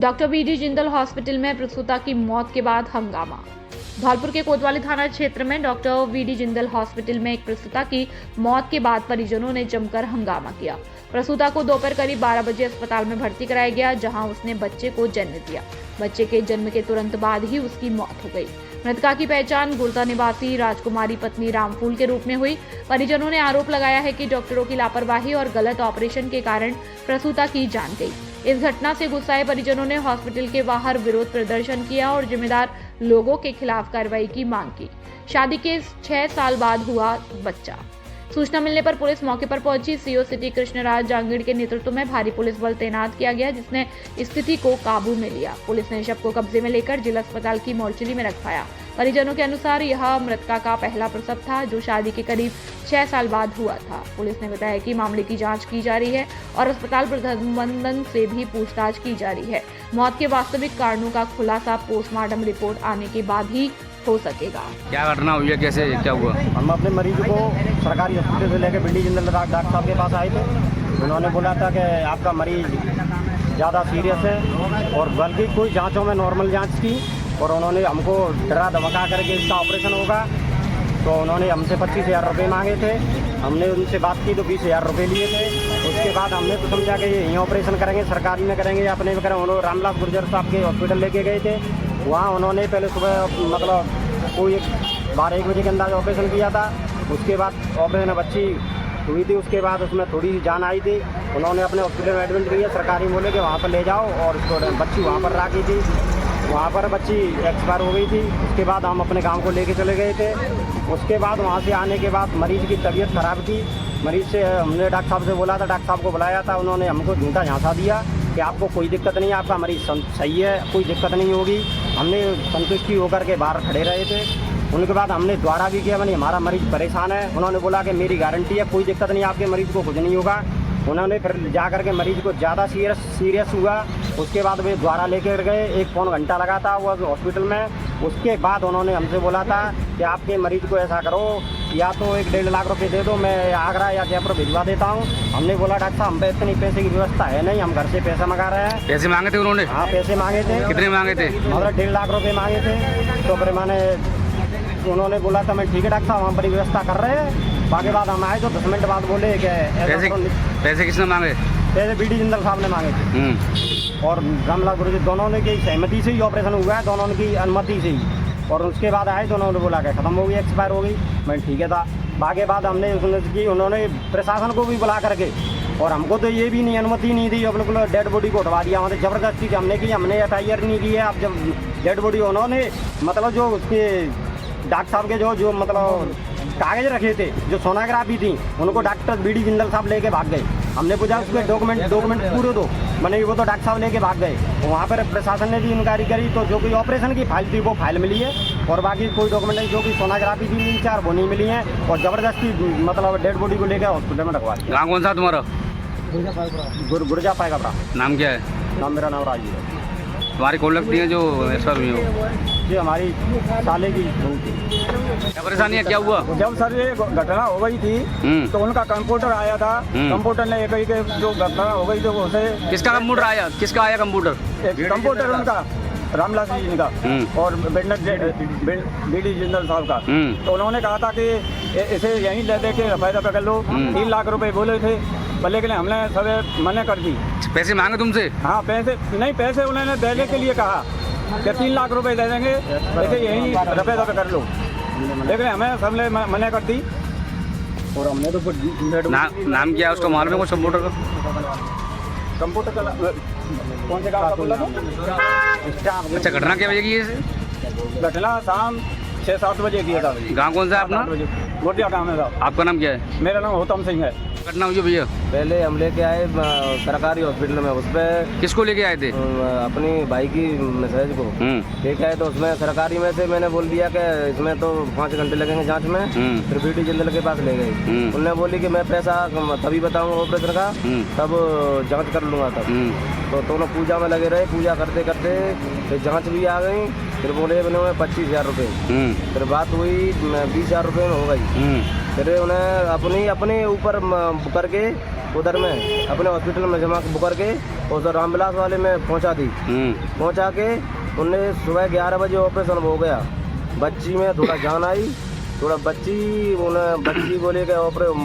Doctor BD Jindal hospital में प्रसूता की मौत के बाद हंगामा। धौलपुर के कोतवाली थाना क्षेत्र में डॉक्टर बीडी जिंदल हॉस्पिटल में एक प्रसूता की मौत के बाद परिजनों ने जमकर हंगामा किया। प्रसूता को दोपहर करीब 12 बजे अस्पताल में भर्ती कराया गया, जहां उसने बच्चे को जन्म दिया। बच्चे के जन्म के तुरंत बाद ही उसकी मौत हो गई। मृतका की पहचान गुर्दा निवासी राजकुमारी पत्नी रामफूल के रूप में हुई। परिजनों ने आरोप लगाया है कि डॉक्टरों की लापरवाही और गलत ऑपरेशन के कारण प्रसूता की जान गई। इस घटना से गुस्साए परिजनों ने हॉस्पिटल के बाहर विरोध प्रदर्शन किया और जिम्मेदार लोगों के खिलाफ कार्रवाई की मांग की। शादी के 6 साल बाद हुआ बच्चा। सूचना मिलने पर पुलिस मौके पर पहुंची। सीओ सिटी कृष्णराज जांगीड़ के नेतृत्व में भारी पुलिस बल तैनात किया गया, जिसने स्थिति को काबू में लिया। पुलिस ने शव को कब्जे में लेकर जिला अस्पताल की मोर्चरी में रखवाया। परिजनों के अनुसार यह मृतका का पहला प्रसव था, जो शादी के करीब 6 साल बाद हुआ था। पुलिस ने बताया कि मामले की जांच की जा रही है और अस्पताल प्रबंधन से भी पूछताछ की जा रही है। मौत के वास्तविक कारणों का खुलासा पोस्टमार्टम रिपोर्ट आने के बाद ही हो सकेगा। क्या घटना हुई है, कैसे क्या हुआ? हम अपने मरीज को सरकारी हॉस्पिटल से लेकर बीडी जिंदल डॉक्टर साहब के पास आए थे। उन्होंने बोला था कि आपका मरीज ज़्यादा सीरियस है और बल्कि कोई जांचों में नॉर्मल जांच की, और उन्होंने हमको डरा धमका करके इसका ऑपरेशन होगा। तो उन्होंने हमसे 25,000 रुपये मांगे थे। हमने उनसे बात की तो 20,000 रुपये लिए थे। उसके बाद हमने तो समझा कि यहीं ऑपरेशन करेंगे, सरकारी में करेंगे या अपने में करेंगे। उन्होंने रामलाल गुर्जर साहब के हॉस्पिटल लेके गए थे। वहाँ उन्होंने पहले सुबह मतलब कोई 12-1 बजे के अंदाज ऑपरेशन किया था। उसके बाद ऑपरेशन बच्ची हुई थी। उसके बाद उसमें थोड़ी जान आई थी। उन्होंने अपने हॉस्पिटल में एडमिट किया। सरकारी बोले कि वहाँ पर ले जाओ, और उसको बच्ची वहाँ पर रखी थी। वहाँ पर बच्ची एक्सपायर हो गई थी। उसके बाद हम अपने गांव को लेके चले गए थे। उसके बाद वहाँ से आने के बाद मरीज़ की तबीयत ख़राब थी। मरीज़ से हमने डॉक्टर साहब से बोला था, डॉक्टर साहब को बुलाया था। उन्होंने हमको झूठा झांसा दिया कि आपको कोई दिक्कत नहीं है, आपका मरीज़ सही है, कोई दिक्कत नहीं होगी। हमने संतुष्टि होकर के बाहर खड़े रहे थे। उनके बाद हमने द्वारा भी किया, मैंने हमारा मरीज़ परेशान है। उन्होंने बोला कि मेरी गारंटी है, कोई दिक्कत नहीं, आपके मरीज़ को कुछ नहीं होगा। उन्होंने फिर जा कर के मरीज़ को ज़्यादा सीरियस हुआ। उसके बाद वे द्वारा लेकर गए। 1 पौन घंटा लगा था वो हॉस्पिटल में। उसके बाद उन्होंने हमसे बोला था कि आपके मरीज़ को ऐसा करो, या तो 1-1.5 लाख रुपए दे दो, मैं आगरा या जयपुर भिजवा देता हूँ। हमने बोला डॉक्टर साहब हम पे इतनी पैसे की व्यवस्था है नहीं, हम घर से पैसा मंगा रहे हैं। पैसे मांगे थे उन्होंने? हाँ, पैसे मांगे थे। कितने मांगे थे? मतलब 1.5 लाख रुपये मांगे थे। तो फिर मैंने उन्होंने बोला था मैं ठीक है डॉक्टर साहब, हम पर व्यवस्था कर रहे हैं। बाकी बाद हम आए तो 10 मिनट बाद बोले कि पैसे किसने मांगे? पैसे बीडी जिंदल साहब ने मांगे थे, और रामलाल गुरु जी दोनों ने की सहमति से ही ऑपरेशन हुआ है, दोनों की अनुमति से ही। और उसके बाद आए तो उन्होंने बोला कि ख़त्म हो गई, एक्सपायर हो गई। मैं ठीक है था। बाकी बाद हमने की उन्होंने प्रशासन को भी बुला करके, और हमको तो ये भी नहीं अनुमति नहीं दी, बिल्कुल डेड बॉडी को उठवा दिया। मतलब ज़बरदस्ती हमने की, हमने FIR नहीं की है। अब जब डेड बॉडी उन्होंने मतलब जो उसके डॉक्टर साहब के जो मतलब कागज रखे थे, जो सोनोग्राफी थी, उनको डॉक्टर बीडी जिंदल साहब लेके भाग गए। हमने पूछा उसके डॉक्यूमेंट पूरे दो, मैंने वो तो डॉक्टर साहब लेके भाग गए। वहाँ पर प्रशासन ने भी इंक्वायरी करी, तो जो कोई ऑपरेशन की फाइल थी वो फाइल मिली है, और बाकी कोई डॉक्यूमेंट नहीं। जो कि सोनोग्राफी थी 3-4 वो नहीं मिली है, और ज़बरदस्ती मतलब डेड बॉडी को लेकर हॉस्पिटल में रखवा दिया। गाँव कौन सा तुम्हारा? गुर्जा पाएगा। नाम क्या है? नाम मेरा नाम राजू है। तुम्हारी कौन लगती है जो एक्सपायर हुई हो? ये हमारी साले की बहू थी। क्या परेशानी है, क्या हुआ? जब सर ये घटना हो गई थी तो उनका कंप्यूटर आया था। कंप्यूटर ने कही कि जो घटना हो गई तो उसे किसका कंप्यूटर आया? किसका आया कंप्यूटर? कंप्यूटर उनका रामलाल जी का और बीडी जिंदल साहब का। तो उन्होंने कहा था कि इसे यहीं ले दे के फायदा कर लो। 3 लाख रुपए बोले थे, लेकिन हमने सब मना कर दी। पैसे मांगे तुमसे? हाँ, पैसे उन्होंने देने के लिए कहा कि 3 लाख रुपए दे देंगे, इसे यहीं रफे दफे कर लो, लेकिन हमें सबने मना कर दी। और हमने तो नाम क्या है उसका मालूम है कुछ कंप्यूटर का? कंप्यूटर का कौन से गाँव का बोला था? अच्छा, घटना क्या वजह की है? घटना शाम 6-7 बजे किया था। गाँव कौन सा है अपना? गोटिया गाँव है साहब। आपका नाम क्या है? मेरा नाम होतम सिंह है। घटना हुई भैया? पहले हम लेके आए सरकारी हॉस्पिटल में, उस पर किसको लेके आए थे? अपनी भाई की मैसेज को लेके आए। तो उसमें सरकारी में से मैंने बोल दिया कि इसमें तो 5 घंटे लगेंगे जांच में। फिर बीडी जिंदल के पास ले गए। उन्होंने बोली कि मैं पैसा तभी बताऊंगा ऑपरेशन का, तब जांच कर लूँगा। तब तो दोनों पूजा में लगे रहे। पूजा करते करते फिर जांच भी आ गई। फिर बोले 25,000 रुपये। फिर बात हुई 20,000 रुपये में हो गई। फिर उन्हें अपने ऊपर करके उधर में अपने हॉस्पिटल में जमा करके उधर रामविलास वाले में पहुंचा दी। पहुंचा के उन्हें सुबह 11 बजे ऑपरेशन हो गया। बच्ची में थोड़ा जान आई, थोड़ा बच्ची बोले कि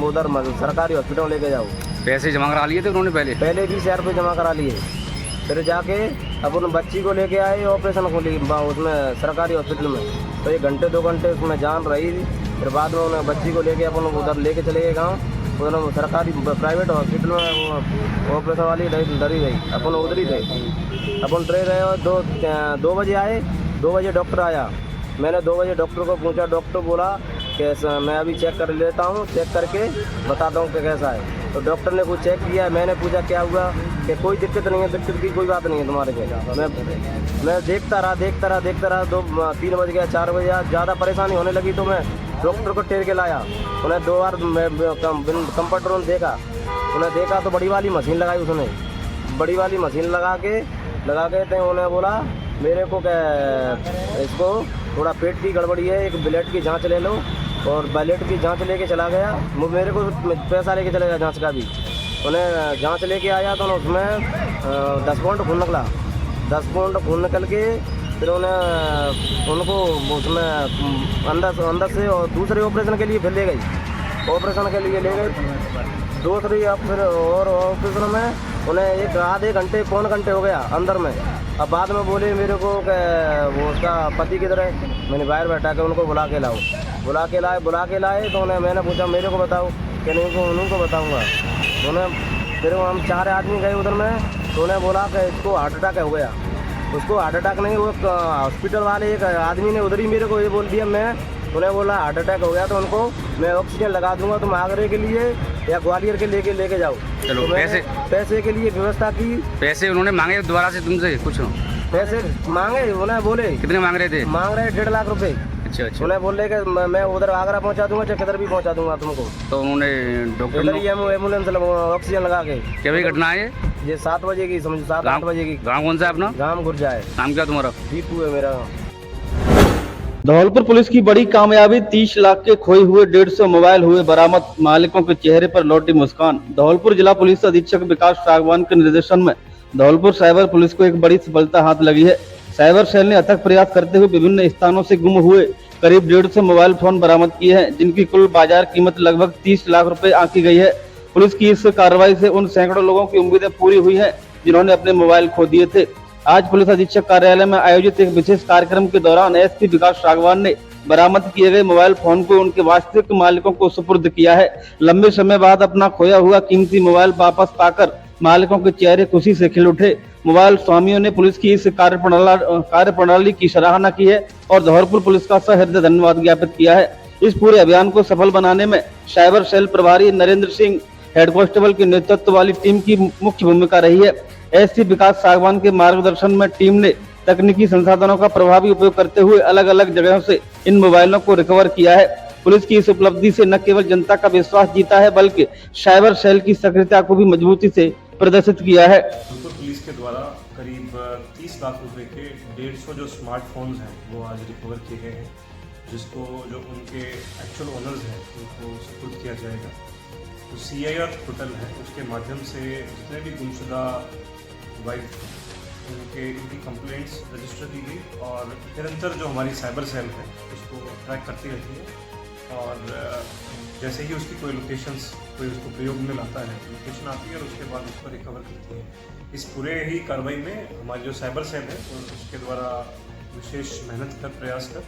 उधर सरकारी हॉस्पिटल लेके जाओ। पैसे जमा करा लिए थे उन्होंने पहले 20,000 रुपये जमा करा लिए। फिर जाके अब उन बच्ची को लेके आए ऑपरेशन को उसमें सरकारी हॉस्पिटल में। तो 1 घंटे 2 घंटे उसमें जान रही। फिर बाद में उन्हें बच्ची को लेके अपन उधर लेके चले गए गाँव। उन्होंने सरकारी प्राइवेट हॉस्पिटल में ऑपरेशन वाली डरी गई। अपन उधर ही थे, अपन ट्रे रहे और 2 बजे आए। 2 बजे डॉक्टर आया। मैंने 2 बजे डॉक्टर को पूछा। डॉक्टर बोला कि मैं अभी चेक कर लेता हूँ, चेक करके बताता हूँ कि कैसा है। तो डॉक्टर ने कुछ चेक किया। मैंने पूछा क्या हुआ, कि कोई दिक्कत नहीं है, दिक्कत की कोई बात नहीं है तुम्हारे को। मैं देखता रहा 3 बज गया, 4 बजे ज़्यादा परेशानी होने लगी। तो मैं डॉक्टर को टेर के लाया। उन्हें 2 बार कंप्यूटर में देखा। उन्हें देखा तो बड़ी वाली मशीन लगाई। उसने बड़ी वाली मशीन लगा के तो उन्हें बोला मेरे को क्या इसको थोड़ा पेट की गड़बड़ी है, एक ब्लड की जांच ले लो। और ब्लड की जांच लेके चला गया। मेरे को पैसा लेके चला गया जांच का भी। उन्हें जांच लेके आया तो उसमें 10 पाउंड खून निकला। 10 पाउंड खून निकल के फिर उनको उसमें अंदर से और दूसरे ऑपरेशन के लिए फिर ले गई। ऑपरेशन के लिए ले गए दूसरी। अब फिर और ऑपरेशन में उन्हें आधे घंटे 1 घंटे हो गया अंदर में। अब बाद में बोले मेरे को कि वो उसका पति किधर है। मैंने बाहर बैठा के उनको बुला के लाए तो मैंने पूछा मेरे को बताओ कि नहीं, उनको बताऊंगा। उन्हें फिर हम 4 आदमी गए उधर में। तो उन्हें बोला कि इसको हार्ट अटैक हो गया। उसको हार्ट अटैक नहीं, वो हॉस्पिटल वाले एक आदमी ने उधर ही मेरे को ये बोल दिया। मैं उन्हें बोला हार्ट अटैक हो गया तो उनको मैं ऑक्सीजन लगा दूंगा, तुम आगरे के लिए या ग्वालियर के लेके जाओ। चलो तो पैसे के लिए व्यवस्था की। पैसे उन्होंने मांगे दोबारा से तुमसे कुछ? पैसे मांगे। उन्हें बोले कितने मांग रहे थे? मांग रहे 1.5 लाख रुपए। अच्छा। उन्हें बोल रहे कि मैं उधर आगरा पहुंचा दूंगा, चाहे किधर भी पहुंचा दूंगा तुमको। तो उन्होंने डॉक्टर एम्बुलेंस ऑक्सीजन लगा के। क्या भाई घटना है ये 7 बजे की, समझो 7-8 बजे की। गाँव कौन सा है अपना? गाँव गुरजा है। नाम क्या तुम्हारा? दीपू है मेरा। धौलपुर पुलिस की बड़ी कामयाबी, 30 लाख के खोए हुए 150 मोबाइल हुए बरामद, मालिकों के चेहरे पर लौटी मुस्कान। धौलपुर जिला पुलिस अधीक्षक विकास सागवान के निर्देशन में धौलपुर साइबर पुलिस को एक बड़ी सफलता हाथ लगी है। साइबर सेल ने अथक प्रयास करते हुए विभिन्न स्थानों से गुम हुए करीब 150 मोबाइल फोन बरामद किए हैं, जिनकी कुल बाजार कीमत लगभग 30 लाख रुपए आंकी गई है। पुलिस की इस कार्रवाई से उन सैकड़ों लोगों की उम्मीदें पूरी हुई हैं जिन्होंने अपने मोबाइल खो दिए थे। आज पुलिस अधीक्षक कार्यालय में आयोजित एक विशेष कार्यक्रम के दौरान एसपी विकास सागवान ने बरामद किए गए मोबाइल फोन को उनके वास्तविक मालिकों को सुपुर्द किया है। लंबे समय बाद अपना खोया हुआ कीमती मोबाइल वापस पाकर मालिकों के चेहरे खुशी से खिल उठे। मोबाइल स्वामियों ने पुलिस की इस कार्यप्रणाली की सराहना की है और धौलपुर पुलिस का सहृदय धन्यवाद ज्ञापित किया है। इस पूरे अभियान को सफल बनाने में साइबर सेल प्रभारी नरेंद्र सिंह हेड कांस्टेबल के नेतृत्व वाली टीम की मुख्य भूमिका रही है। एसपी विकास सागवान के मार्गदर्शन में टीम ने तकनीकी संसाधनों का प्रभावी उपयोग करते हुए अलग अलग जगहों से इन मोबाइलों को रिकवर किया है। पुलिस की इस उपलब्धि से न केवल जनता का विश्वास जीता है बल्कि साइबर सेल की सक्रियता को भी मजबूती से प्रदर्शित किया है। धौलपुर पुलिस के द्वारा करीब 30 लाख रुपए के 150 जो स्मार्टफोन्स हैं वो आज रिकवर किए गए हैं, जिसको जो उनके एक्चुअल ओनर्स हैं उनको सुपुर्द किया जाएगा। तो CIR पोर्टल है, उसके माध्यम से जितने भी गुमशुदा वाइफ इनकी कंप्लेंट्स रजिस्टर की गई और निरंतर जो हमारी साइबर सेल है उसको ट्रैक करती रहती है। और जैसे ही उसकी कोई लोकेशंस कोई उसको प्रयोग में लाता है, लोकेशन आती है और उसके बाद उसको रिकवर करती है। इस पूरे ही कार्रवाई में हमारी जो साइबर सेल है उसके द्वारा विशेष मेहनत कर प्रयास कर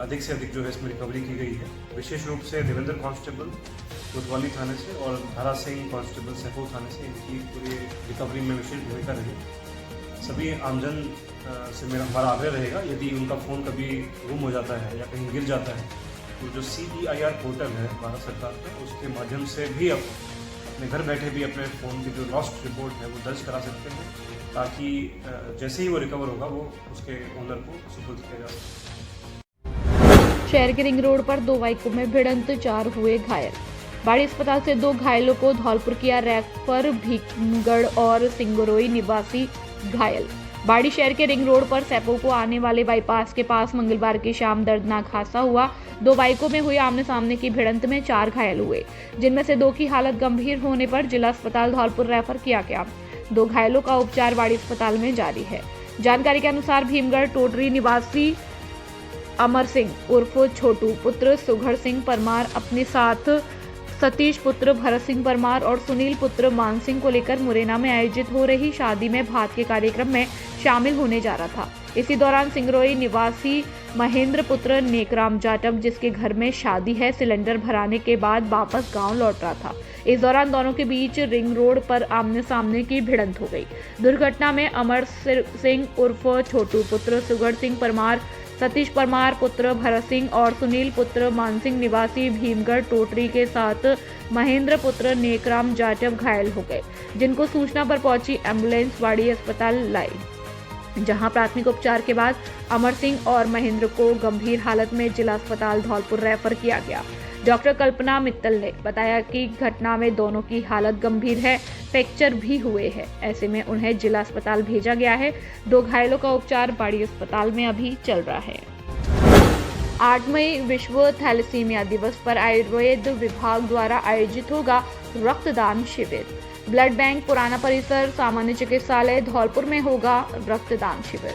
अधिक से अधिक जो है इसमें रिकवरी की गई है। विशेष रूप से देवेंद्र कांस्टेबल कोतवाली थाने से और धारा सिंह कांस्टेबल सैफो थाने से इनकी पूरी रिकवरी में विशेष भूमिका रही। सभी आमजन से हमारा आग्रह रहेगा, यदि उनका फ़ोन कभी गुम हो जाता है या कहीं गिर जाता है तो जो CEIR पोर्टल है भारत सरकार का, उसके माध्यम से भी आप अपने घर बैठे भी अपने फ़ोन की जो लॉस्ट रिपोर्ट है वो दर्ज करा सकते हैं, ताकि जैसे ही वो रिकवर होगा वो उसके ओनर को सुपुर्द किया जा सके। शहर के रिंग रोड पर 2 बाइकों में भिड़ंत, 4 हुए घायल। बाड़ी अस्पताल से 2 घायलों को धौलपुर किया रैफर, भीमगढ़ और सिंगरोई निवासी घायल। बाड़ी शहर के रिंग रोड पर सैपो को आने वाले बाईपास के पास मंगलवार की शाम दर्दनाक हादसा हुआ। 2 बाइकों में हुई आमने सामने की भिड़ंत में 4 घायल हुए, जिनमें से 2 की हालत गंभीर होने पर जिला अस्पताल धौलपुर रेफर किया गया। 2 घायलों का उपचार बाड़ी अस्पताल में जारी है। जानकारी के अनुसार भीमगढ़ टोटरी निवासी अमर सिंह उर्फ छोटू पुत्र सुघड़ सिंह परमार अपने साथ सतीश पुत्र भरत सिंह परमार और सुनील पुत्र मान सिंह को लेकर मुरैना में आयोजित हो रही शादी में भात के कार्यक्रम में शामिल होने जा रहा था। इसी दौरान सिंगरोई निवासी महेंद्र पुत्र नेकराम जाटव, जिसके घर में शादी है, सिलेंडर भराने के बाद वापस गांव लौट रहा था। इस दौरान दोनों के बीच रिंग रोड पर आमने सामने की भिड़ंत हो गई। दुर्घटना में अमर सिंह उर्फ छोटू पुत्र सुगढ़ सिंह परमार, सतीश परमार पुत्र भरत सिंह और सुनील पुत्र मानसिंह निवासी भीमगढ़ टोटरी के साथ महेंद्र पुत्र नेकराम जाटव घायल हो गए, जिनको सूचना पर पहुंची एम्बुलेंस बाड़ी अस्पताल लाई, जहां प्राथमिक उपचार के बाद अमर सिंह और महेंद्र को गंभीर हालत में जिला अस्पताल धौलपुर रेफर किया गया। डॉक्टर कल्पना मित्तल ने बताया कि घटना में दोनों की हालत गंभीर है, फ्रैक्चर भी हुए हैं। ऐसे में उन्हें जिला अस्पताल भेजा गया है। 2 घायलों का उपचार बाड़ी अस्पताल में अभी चल रहा है। 8 मई विश्व थैलेसीमिया दिवस पर आयुर्वेद विभाग द्वारा आयोजित होगा रक्तदान शिविर। ब्लड बैंक पुराना परिसर सामान्य चिकित्सालय धौलपुर में होगा रक्तदान शिविर।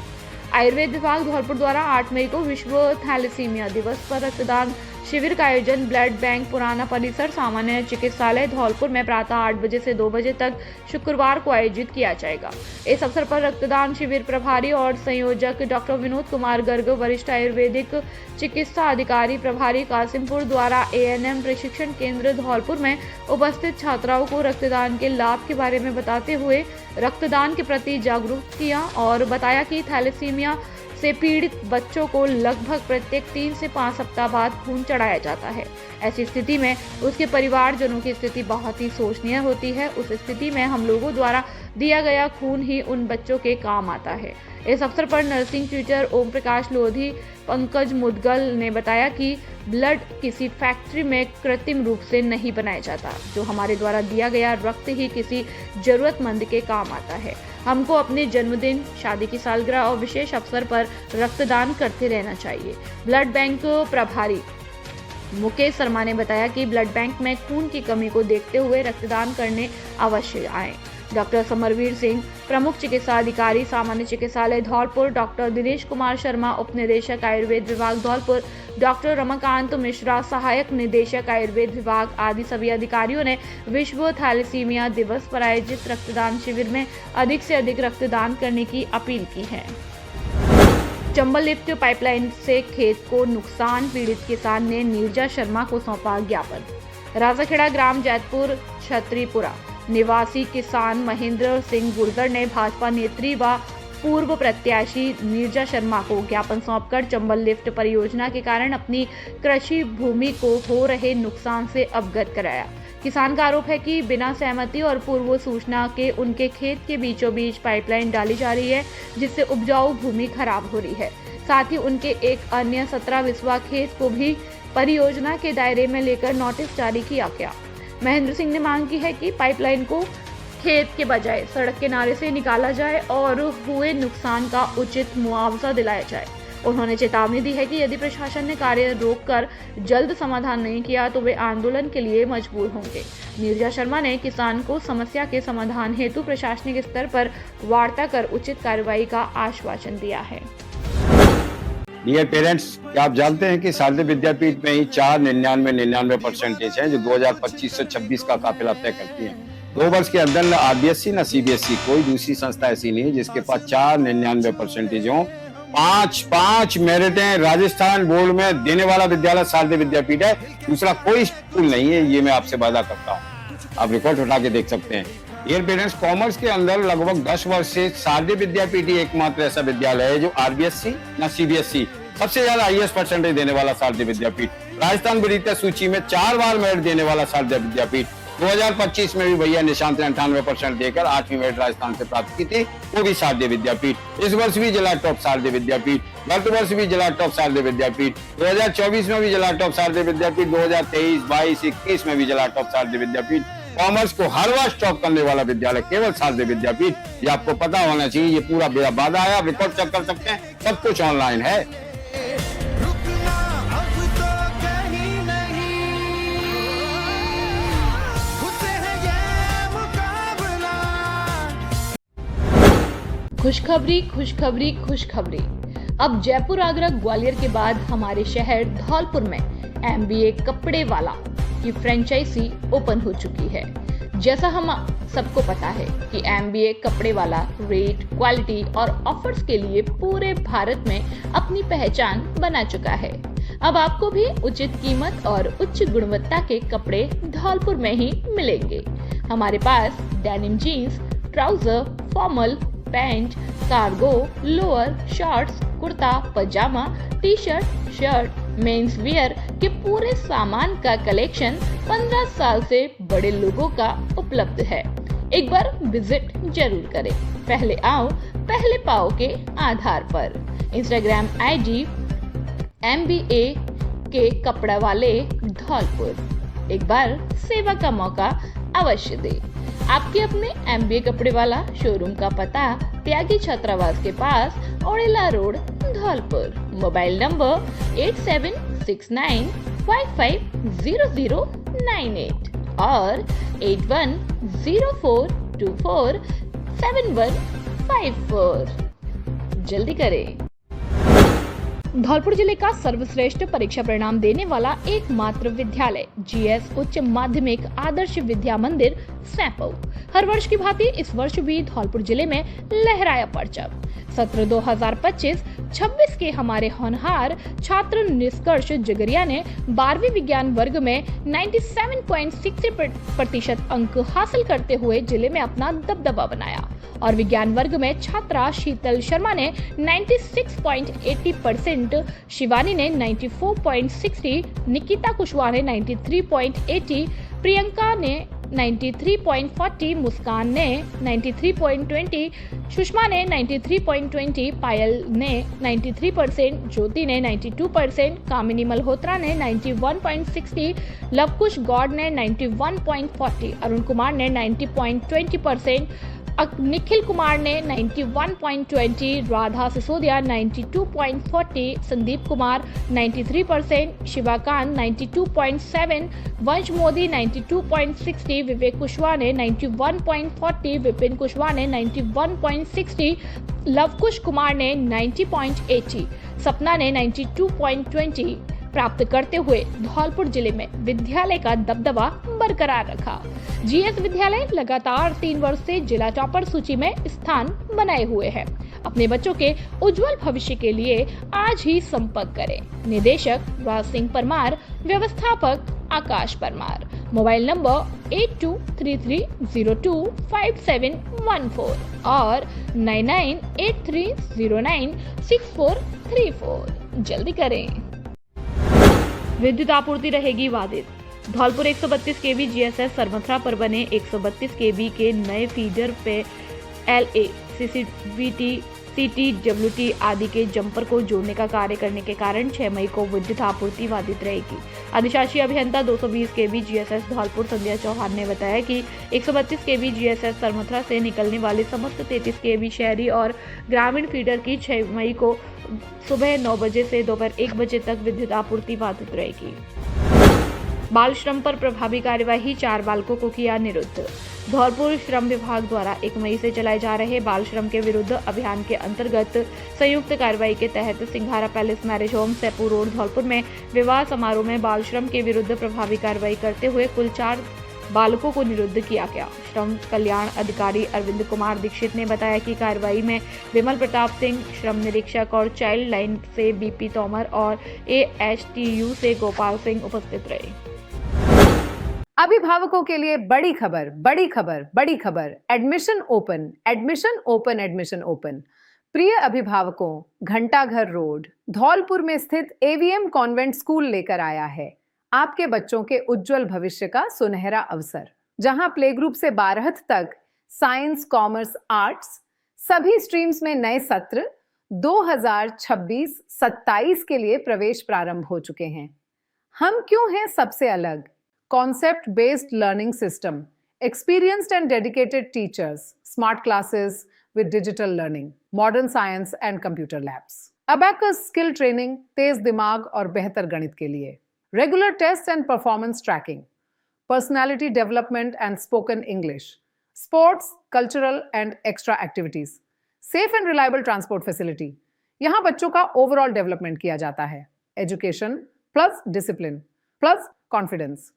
आयुर्वेद विभाग धौलपुर द्वारा 8 मई को विश्व थैलेसीमिया दिवस पर रक्तदान शिविर का आयोजन ब्लड बैंक पुराना परिसर सामान्य चिकित्सालय धौलपुर में प्रातः 8 बजे से 2 बजे तक शुक्रवार को आयोजित किया जाएगा। इस अवसर पर रक्तदान शिविर प्रभारी और संयोजक डॉक्टर विनोद कुमार गर्ग, वरिष्ठ आयुर्वेदिक चिकित्सा अधिकारी प्रभारी कासिमपुर द्वारा ANM प्रशिक्षण केंद्र धौलपुर में उपस्थित छात्राओं को रक्तदान के लाभ के बारे में बताते हुए रक्तदान के प्रति जागरूक किया और बताया कि थैलेसीमिया से पीड़ित बच्चों को लगभग प्रत्येक 3 से 5 सप्ताह बाद खून चढ़ाया जाता है। ऐसी स्थिति में उसके परिवारजनों की स्थिति बहुत ही शोचनीय होती है। उस स्थिति में हम लोगों द्वारा दिया गया खून ही उन बच्चों के काम आता है। इस अवसर पर नर्सिंग टीचर ओम प्रकाश लोधी, पंकज मुदगल ने बताया कि ब्लड किसी फैक्ट्री में कृत्रिम रूप से नहीं बनाया जाता। जो हमारे द्वारा दिया गया रक्त ही किसी जरूरतमंद के काम आता है। हमको अपने जन्मदिन, शादी की सालगिरह और विशेष अवसर पर रक्तदान करते रहना चाहिए। ब्लड बैंक प्रभारी मुकेश शर्मा ने बताया कि ब्लड बैंक में खून की कमी को देखते हुए रक्तदान करने अवश्य आए। डॉक्टर समरवीर सिंह, प्रमुख चिकित्सा अधिकारी सामान्य चिकित्सालय धौलपुर, डॉक्टर दिनेश कुमार शर्मा, उप निदेशक आयुर्वेद विभाग धौलपुर, डॉक्टर रमाकांत मिश्रा, सहायक निदेशक आयुर्वेद विभाग आदि सभी अधिकारियों ने विश्व थैलेसीमिया दिवस पर आयोजित रक्तदान शिविर में अधिक से अधिक रक्तदान करने की अपील की है। चंबल लिफ्ट पाइपलाइन से खेत को नुकसान, पीड़ित किसान ने नीरजा शर्मा को सौंपा ज्ञापन। राजाखेड़ा ग्राम जैतपुर छतरीपुरा निवासी किसान महेंद्र सिंह गुर्जर ने भाजपा नेत्री व पूर्व प्रत्याशी नीरजा शर्मा को ज्ञापन सौंपकर चंबल लिफ्ट परियोजना के कारण अपनी कृषि भूमि को हो रहे नुकसान से अवगत कराया। किसान का आरोप है कि बिना सहमति और पूर्व सूचना के उनके खेत के बीचों बीच पाइपलाइन डाली जा रही है, जिससे उपजाऊ भूमि खराब हो रही है। साथ ही उनके एक अन्य 17 बिस्वा खेत को भी परियोजना के दायरे में लेकर नोटिस जारी किया गया। महेंद्र सिंह ने मांग की है कि पाइपलाइन को खेत के बजाय सड़क किनारे से निकाला जाए और हुए नुकसान का उचित मुआवजा दिलाया जाए। उन्होंने चेतावनी दी है कि यदि प्रशासन ने कार्य रोककर जल्द समाधान नहीं किया तो वे आंदोलन के लिए मजबूर होंगे। नीरजा शर्मा ने किसान को समस्या के समाधान हेतु प्रशासनिक स्तर पर वार्ता कर उचित कार्रवाई का आश्वासन दिया है। डियर पेरेंट्स, क्या आप जानते हैं कि शारदीय विद्यापीठ में ही 4.99% है जो 2025 से 26 का काफिला तय करती है। 2 वर्ष के अंदर न RBSE न CBSE कोई दूसरी संस्था ऐसी नहीं है जिसके पास 4.99% हो। 5 मेरिटें राजस्थान बोर्ड में देने वाला विद्यालय शारदीय विद्यापीठ है। दूसरा कोई स्कूल नहीं है, ये मैं आपसे वादा करता हूँ। आप रिकॉर्ड उठा के देख सकते हैं। डियर पेरेंट्स, कॉमर्स के अंदर लगभग 10 वर्ष से शारदीय विद्यापीठ ही एकमात्र ऐसा विद्यालय है जो RBSE न CBSE सबसे ज्यादा हाईएस्ट परसेंटेज देने वाला शारदीय विद्यापीठ, राजस्थान विद्या सूची में 4 बार मेरिट देने वाला शारदीय विद्यापीठ। 2025 में भी भैया निशांत ने 98% देकर 8वीं मेरिट राजस्थान से प्राप्त की थी, वो भी शारदीय विद्यापीठ। इस वर्ष भी जिला टॉप शारदीय विद्यापीठ, गत वर्ष भी जिला टॉप शारदीय विद्यापीठ, 2024 में भी जिला टॉप शारदीय विद्यापीठ, 2023, 22, 21 में भी जिला टॉप शारदीय विद्यापीठ। कॉमर्स को हर वर्ष टॉप करने वाला विद्यालय केवल शारदीय विद्यापीठ, ये आपको पता होना चाहिए। ये पूरा बेड़ा बाधा है, आप रिकॉर्ड चेक कर सकते हैं, सब कुछ ऑनलाइन है। खुशखबरी खुशखबरी खुशखबरी। अब जयपुर, आगरा, ग्वालियर के बाद हमारे शहर धौलपुर में MBA कपड़े वाला की फ्रेंचाइजी ओपन हो चुकी है। जैसा हम सबको पता है कि MBA कपड़े वाला रेट, क्वालिटी और ऑफर्स के लिए पूरे भारत में अपनी पहचान बना चुका है। अब आपको भी उचित कीमत और उच्च गुणवत्ता के कपड़े धौलपुर में ही मिलेंगे। हमारे पास denim jeans, trouser, formal, pant, cargo, lower, shorts, kurta, pyjama, T shirt, shirt, men's wear के पूरे सामान का कलेक्शन 15 साल से बड़े लोगों का उपलब्ध है। एक बार विजिट जरूर करें। पहले आओ पहले पाओ के आधार पर। इंस्टाग्राम ID MBA के कपड़ा वाले धौलपुर। एक बार सेवा का मौका अवश्य दे। आपके अपने MBA कपड़े वाला शोरूम का पता त्यागी छात्रावास के पास, ओड़ेला रोड, धौलपुर। मोबाइल नंबर 8769550098 और 8104247154। जल्दी करें। धौलपुर जिले का सर्वश्रेष्ठ परीक्षा परिणाम देने वाला एकमात्र विद्यालय GS उच्च माध्यमिक आदर्श विद्या मंदिर सैंपौ हर वर्ष की भांति इस वर्ष भी धौलपुर जिले में लहराया परचम। सत्र 2025-26 के हमारे होनहार छात्र निष्कर्ष जगरिया ने 12वीं विज्ञान वर्ग में 97.63% अंक हासिल करते हुए जिले में अपना दबदबा बनाया और विज्ञान वर्ग में छात्रा शीतल शर्मा ने 96.80%, शिवानी ने 94.60%, निकिता कुशवाहा ने 93.80%, प्रियंका ने 93.40, मुस्कान ने 93.20, सुषमा ने 93.20, पायल ने 93%, ज्योति ने 92%, कामिनी मल्होत्रा ने 91.60, लवकुश गौड़ ने 91.40, अरुण कुमार ने 90.20%, निखिल कुमार ने 91.20, राधा सिसोदिया 92.40, संदीप कुमार 93%, शिवाकांत 92.7, वंश मोदी 92.60, विवेक कुशवाहा ने 91.40, विपिन कुशवाहा ने 91.60, लवकुश कुमार ने 90.80, सपना ने 92.20 प्राप्त करते हुए धौलपुर जिले में विद्यालय का दबदबा बरकरार रखा। GS विद्यालय लगातार 3 वर्ष से जिला टॉपर सूची में स्थान बनाए हुए है। अपने बच्चों के उज्जवल भविष्य के लिए आज ही संपर्क करें। निदेशक राज सिंह परमार, व्यवस्थापक आकाश परमार। मोबाइल नंबर 8233025714 और 9983096434। जल्दी करें। विद्युत आपूर्ति रहेगी बाधित। धौलपुर 132 kV GSS सरमथरा पर बने 132 kV के नए फीडर पे LA, CCVT, CT, WT आदि के जंपर को जोड़ने का कार्य करने के कारण 6 मई को विद्युत आपूर्ति बाधित रहेगी। अधिशासी अभियंता 220 kV GSS धौलपुर संध्या चौहान ने बताया कि 132 kV GSS सरमथरा से निकलने वाले समस्त 33 kV शहरी और ग्रामीण फीडर की 6 मई को सुबह 9 बजे से दोपहर 1 बजे तक विद्युत आपूर्ति बाधित रहेगी। बाल श्रम पर प्रभावी कार्यवाही, 4 बालकों को किया निरुद्ध। धौलपुर श्रम विभाग द्वारा 1 मई से चलाए जा रहे बाल श्रम के विरुद्ध अभियान के अंतर्गत संयुक्त कार्रवाई के तहत Singhara palace marriage home, Saipu road, Dholpur में विवाह समारोह में बाल श्रम के विरुद्ध प्रभावी कार्रवाई करते हुए कुल 4 बालकों को निरुद्ध किया गया। श्रम कल्याण अधिकारी अरविंद कुमार दीक्षित ने बताया कि कार्रवाई में विमल प्रताप सिंह, श्रम निरीक्षक और चाइल्ड लाइन से BP तोमर और AHTU से गोपाल सिंह उपस्थित रहे। अभिभावकों के लिए बड़ी खबर, बड़ी खबर, बड़ी खबर। Admission open, admission open, admission open. प्रिय अभिभावकों, घंटाघर रोड, धौलपुर में स्थित AVM कॉन्वेंट स्कूल लेकर आया है आपके बच्चों के उज्जवल भविष्य का सुनहरा अवसर, जहां प्ले ग्रुप से 12th तक साइंस, कॉमर्स, आर्ट्स सभी स्ट्रीम्स में नए सत्र 2026-27 के लिए प्रवेश प्रारंभ हो चुके हैं। हम क्यों हैं सबसे अलग? Concept based learning system, experienced and dedicated teachers, smart classes with digital learning, modern science and computer labs. Abacus skill training, तेज दिमाग और बेहतर गणित के लिए. Regular tests and performance tracking, personality development and spoken English, sports, cultural and extra activities, safe and reliable transport facility. यहाँ बच्चों का overall development किया जाता है. Education plus discipline plus confidence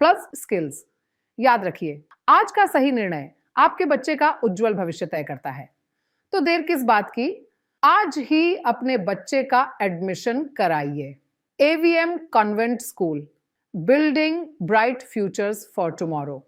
plus skills. याद रखिए, आज का सही निर्णय आपके बच्चे का उज्जवल भविष्य तय करता है. तो देर किस बात की, आज ही अपने बच्चे का एडमिशन कराइए. AVM convent school, building bright futures for tomorrow.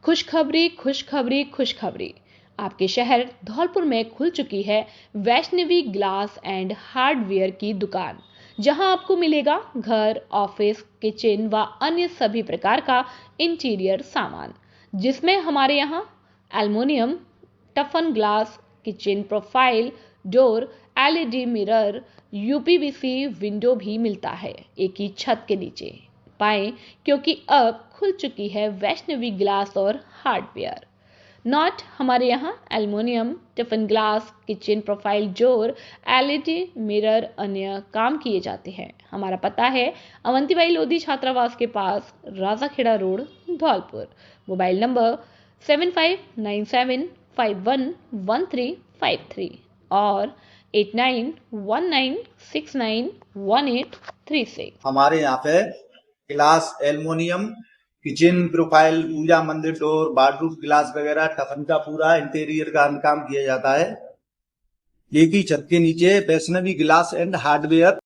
खुशखबरी खुशखबरी खुशखबरी, आपके शहर धौलपुर में खुल चुकी है वैष्णवी ग्लास एंड हार्डवेयर की दुकान, जहां आपको मिलेगा घर, ऑफिस, किचन व अन्य सभी प्रकार का इंटीरियर सामान, जिसमें हमारे यहाँ aluminium, toughen glass, kitchen profile, door, LED mirror, UPVC window भी मिलता है एक ही छत के नीचे. पाएं, क्योंकि अब खुल चुकी है वैष्णवी ग्लास और हार्डवेयर. नॉट हमारे यहाँ aluminium, tiffin glass, kitchen profile door, LED mirror अन्य काम किए जाते हैं. हमारा पता है अवंतीबाई लोधी छात्रावास के पास, Rajakhera road, Dholpur. Mobile number 7597511353 और 8919691836. हमारे यहाँ पे glass, aluminium, kitchen profile, puja mandir door, bathroom glass वगैरह टफन का पूरा इंटीरियर का काम किया जाता है. एक ही छत के नीचे Vaishnavi glass and hardware.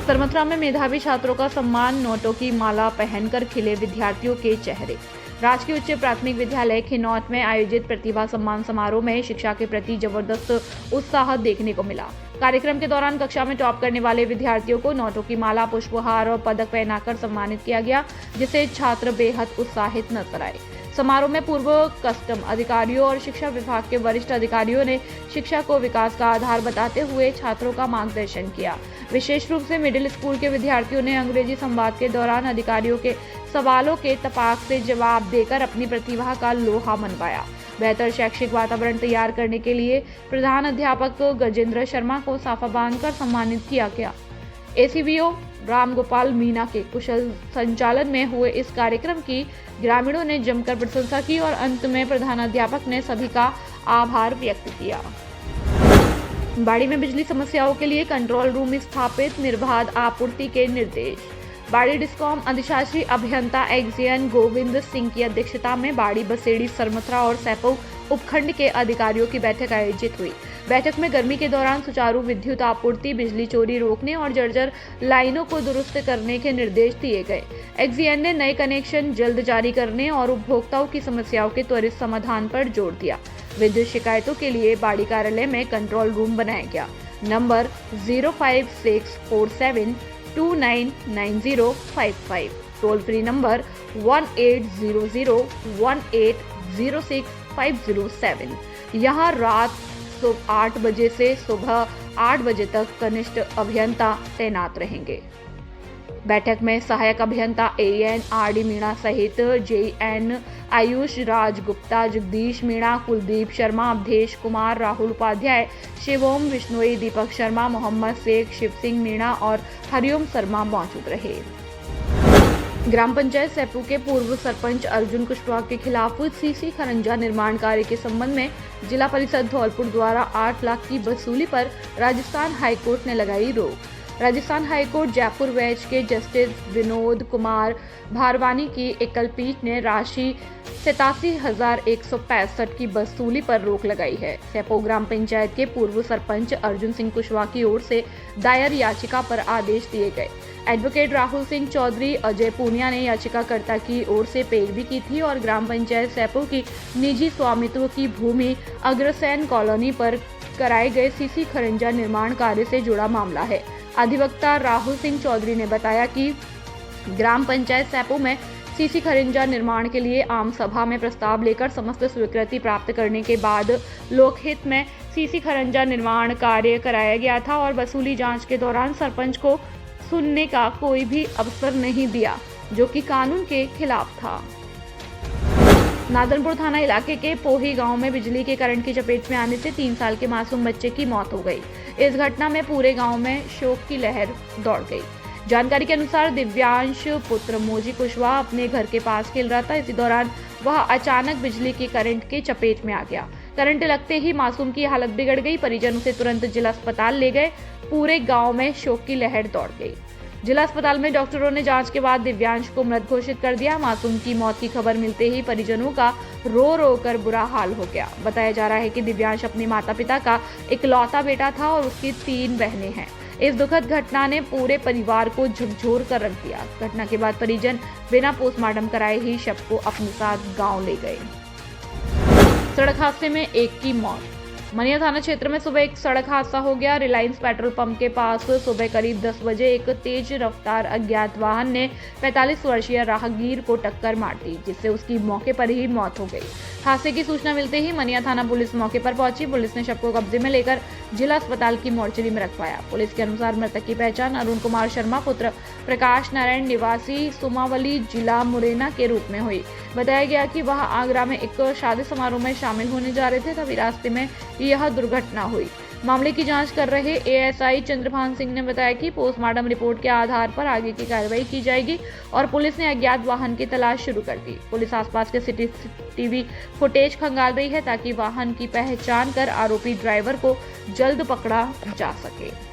Sarmathura में मेधावी छात्रों का सम्मान, नोटों की माला पहनकर खिले विद्यार्थियों के चेहरे. राजकीय उच्च प्राथमिक विद्यालय खिनौत में आयोजित प्रतिभा सम्मान समारोह में शिक्षा के प्रति जबरदस्त उत्साह देखने को मिला. कार्यक्रम के दौरान कक्षा में टॉप करने वाले विद्यार्थियों को नोटों की माला, पुष्पहार और पदक पहनाकर सम्मानित किया गया, जिससे छात्र बेहद उत्साहित नजर आए. समारोह में पूर्व कस्टम अधिकारियों और शिक्षा विभाग के वरिष्ठ अधिकारियों ने शिक्षा को विकास का आधार बताते हुए छात्रों का मार्गदर्शन किया. विशेष रूप से मिडिल स्कूल के विद्यार्थियों ने अंग्रेजी संवाद के दौरान अधिकारियों के सवालों के तपाक से जवाब देकर अपनी प्रतिभा का लोहा मनवाया. बेहतर शैक्षिक वातावरण तैयार करने के लिए प्रधान अध्यापक गजेंद्र शर्मा को साफा बांधकर सम्मानित किया गया. ACVO राम गोपाल मीना के कुशल संचालन में हुए इस कार्यक्रम की ग्रामीणों ने जमकर प्रशंसा की और अंत में प्रधानाध्यापक ने सभी का आभार व्यक्त किया. बाड़ी में बिजली समस्याओं के लिए कंट्रोल रूम स्थापित, निर्बाध आपूर्ति के निर्देश. बाड़ी डिस्कॉम अधिशासी अभियंता एक्जियन गोविंद सिंह की अध्यक्षता में बाड़ी, बसेड़ी, सरमथुरा और सैपो उपखंड के अधिकारियों की बैठक आयोजित हुई. बैठक में गर्मी के दौरान सुचारू विद्युत आपूर्ति, बिजली चोरी रोकने और जर्जर लाइनों को दुरुस्त करने के निर्देश दिए गए. एक्जियन ने नए कनेक्शन जल्द जारी करने और उपभोक्ताओं की समस्याओं के त्वरित समाधान पर जोर दिया. विद्युत शिकायतों के लिए बाड़ी कार्यालय में कंट्रोल रूम बनाया गया. Number 05647299055, toll free number 180018065007. यहाँ रात 8 बजे से सुबह 8 बजे तक कनिष्ठ अभियंता तैनात रहेंगे. बैठक में सहायक अभियंता AN RD मीणा सहित JN आयुष, राज गुप्ता, जगदीश मीणा, कुलदीप शर्मा, अवधेश कुमार, राहुल उपाध्याय, शिवोम विश्नोई, दीपक शर्मा, मोहम्मद शेख, शिव सिंह मीणा और हरिओम शर्मा मौजूद रहे. ग्राम पंचायत सैपू के पूर्व सरपंच अर्जुन कुशवाहा के खिलाफ CC खरंजा निर्माण कार्य के संबंध में जिला परिषद धौलपुर द्वारा 8 लाख की वसूली पर राजस्थान हाईकोर्ट ने लगाई रोक. राजस्थान हाईकोर्ट जयपुर बेंच के जस्टिस विनोद कुमार भारवानी की एकल पीठ ने राशि 87,165 की वसूली पर रोक लगाई है. सैपो ग्राम पंचायत के पूर्व सरपंच अर्जुन सिंह कुशवाहा की ओर से दायर याचिका पर आदेश दिए गए. एडवोकेट राहुल सिंह चौधरी, अजय पूनिया ने याचिकाकर्ता की ओर से पैरवी की थी और ग्राम पंचायत सैपो की निजी स्वामित्व की भूमि अग्रसेन कॉलोनी पर कराए गए CC खरंजा निर्माण कार्य से जुड़ा मामला है. अधिवक्ता राहुल सिंह चौधरी ने बताया कि ग्राम पंचायत सैपो में CC खरंजा निर्माण के लिए आम सभा में प्रस्ताव लेकर समस्त स्वीकृति प्राप्त करने के बाद लोकहित में CC खरंजा निर्माण कार्य कराया गया था और वसूली जांच के दौरान सरपंच को सुनने का कोई भी अवसर नहीं दिया. जो कि कानून के खिलाफ था। नादनपुर थाना इलाके के पोही गांव में बिजली के करंट की चपेट में आने से 3 साल के मासूम बच्चे की मौत हो गई। इस घटना में पूरे गांव में शोक की लहर दौड़ गई। जानकारी के अनुसार दिव्यांश पुत्र मोजी कुशवाहा अपने घर के पास खेल रहा था। इसी दौरान वह अचानक बिजली के करंट के चपेट में आ गया। करंट लगते ही मासूम की हालत बिगड़ गई। परिजन उसे तुरंत जिला अस्पताल ले गए। पूरे गांव में शोक की लहर दौड़ गई। जिला अस्पताल में डॉक्टरों ने जांच के बाद दिव्यांश को मृत घोषित कर दिया। मासूम की मौत की खबर मिलते ही परिजनों का रो रो कर बुरा हाल हो गया। बताया जा रहा है कि दिव्यांश अपने माता पिता का इकलौता बेटा था और उसकी 3 बहनें हैं। इस दुखद घटना ने पूरे परिवार को झकझोर कर रख दिया। घटना के बाद परिजन बिना पोस्टमार्टम कराए ही शव को अपने साथ गाँव ले गए। सड़क हादसे में एक की मौत। मनिया थाना क्षेत्र में सुबह एक सड़क हादसा हो गया। रिलायंस पेट्रोल पंप के पास सुबह करीब 10 बजे एक तेज रफ्तार अज्ञात वाहन ने 45 वर्षीय राहगीर को टक्कर मार दी, जिससे उसकी मौके पर ही मौत हो गई। हादसे की सूचना मिलते ही मनिया थाना पुलिस मौके पर पहुंची। पुलिस ने शव को कब्जे में लेकर जिला अस्पताल की मोर्चरी में रखवाया। पुलिस के अनुसार मृतक की पहचान अरुण कुमार शर्मा पुत्र प्रकाश नारायण निवासी सुमावली जिला मुरैना के रूप में हुई। बताया गया कि वह आगरा में एक शादी समारोह में शामिल होने जा रहे थे, तभी रास्ते में यह दुर्घटना हुई। मामले की जांच कर रहे एएसआई चंद्रभान सिंह ने बताया कि पोस्टमार्टम रिपोर्ट के आधार पर आगे की कार्रवाई की जाएगी और पुलिस ने अज्ञात वाहन की तलाश शुरू कर दी। पुलिस आसपास के सीसीटीवी फुटेज खंगाल रही है ताकि वाहन की पहचान कर आरोपी ड्राइवर को जल्द पकड़ा जा सके।